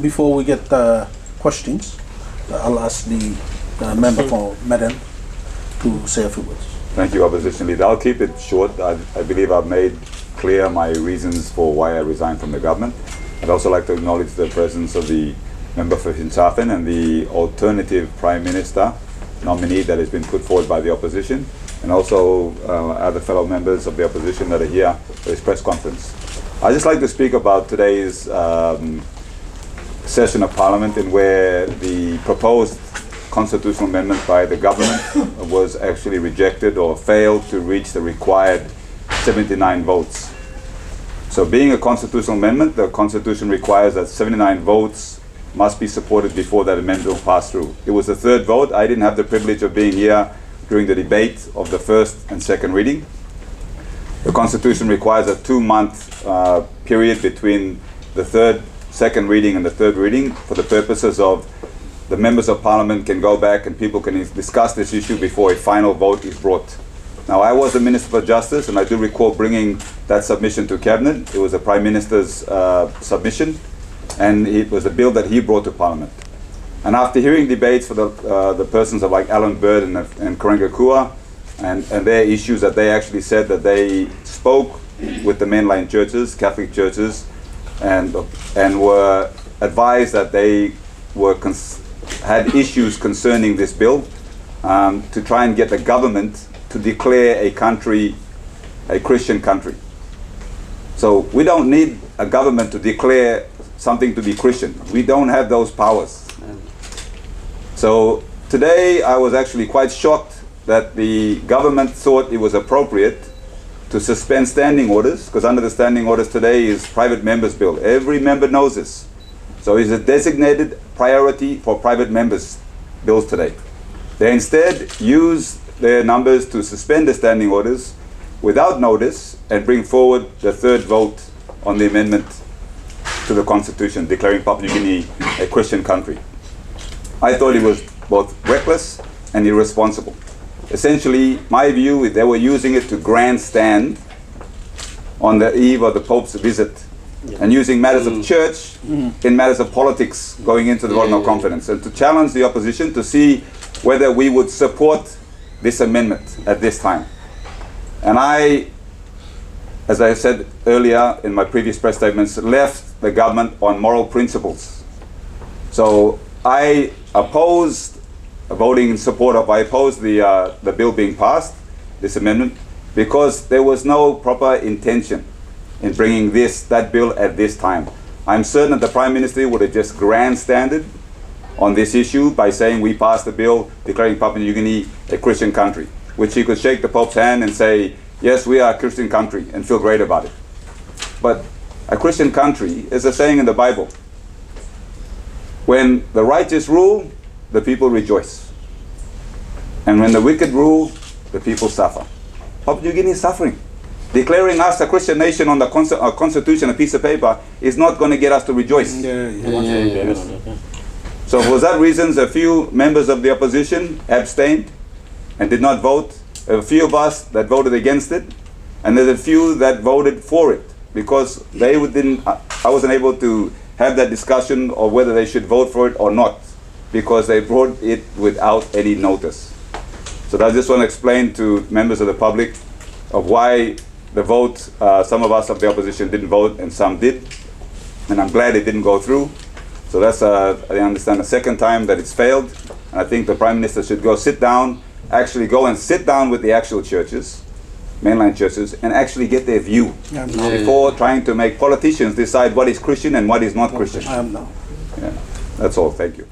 Before we get questions, I'll ask the member for Madang to say a few words. Thank you, Opposition Leader. I'll keep it short. I believe I've made clear my reasons for why I resigned from the government. I'd also like to acknowledge the presence of the member for Hinshafen and the alternative Prime Minister nominee that has been put forward by the opposition, and also other fellow members of the opposition that are here for this press conference. I'd just like to speak about today's session of Parliament, in where the proposed constitutional amendment by the government was actually rejected or failed to reach the required 79 votes. So being a constitutional amendment, the Constitution requires that 79 votes must be supported before that amendment will pass through. It was the third vote. I didn't have the privilege of being here during the debate of the first and second reading. The Constitution requires a 2-month period between the second reading and the third reading, for the purposes of the members of Parliament can go back and people can discuss this issue before a final vote is brought. Now, I was the Minister for Justice, and I do recall bringing that submission to Cabinet. It was the Prime Minister's submission, and it was a bill that he brought to Parliament. And after hearing debates for the persons of like Alan Bird and Karenga Kua, and their issues, that they actually said that they spoke with the mainline churches, Catholic churches, and were advised that they had issues concerning this bill, to try and get the government to declare a country a Christian country. So we don't need a government to declare something to be Christian. We don't have those powers. So today I was actually quite shocked that the government thought it was appropriate to suspend standing orders, because under the standing orders today is private members' bill. Every member knows this. So it's a designated priority for private members' bills today. They instead use their numbers to suspend the standing orders without notice and bring forward the third vote on the amendment to the Constitution declaring Papua New Guinea a Christian country. I thought it was both reckless and irresponsible. Essentially, my view is they were using it to grandstand on the eve of the Pope's visit, and using matters of church in matters of politics going into the vote of no confidence, and to challenge the opposition to see whether we would support this amendment at this time. And I, as I said earlier in my previous press statements, left the government on moral principles. So I opposed voting in support of, I opposed the bill being passed, this amendment, because there was no proper intention in bringing that bill at this time. I'm certain that the Prime Minister would have just grandstanded on this issue by saying we passed the bill declaring Papua New Guinea a Christian country, which he could shake the Pope's hand and say, yes, we are a Christian country, and feel great about it. But a Christian country is a saying in the Bible. When the righteous rule, the people rejoice. And when the wicked rule, the people suffer. Papua New Guinea is suffering. Declaring us a Christian nation on the Constitution, a piece of paper, is not going to get us to rejoice. So for that reasons, a few members of the opposition abstained and did not vote. A few of us that voted against it, and there's a few that voted for it, because I wasn't able to have that discussion of whether they should vote for it or not, because they brought it without any notice. So I just want to explain to members of the public of why the vote, some of us of the opposition didn't vote and some did, and I'm glad it didn't go through. So that's, I understand, the second time that it's failed, and I think the Prime Minister should actually go and sit down with the actual churches, mainline churches, and actually get their view before trying to make politicians decide what is Christian and what is not Christian. I am now. Yeah, that's all. Thank you.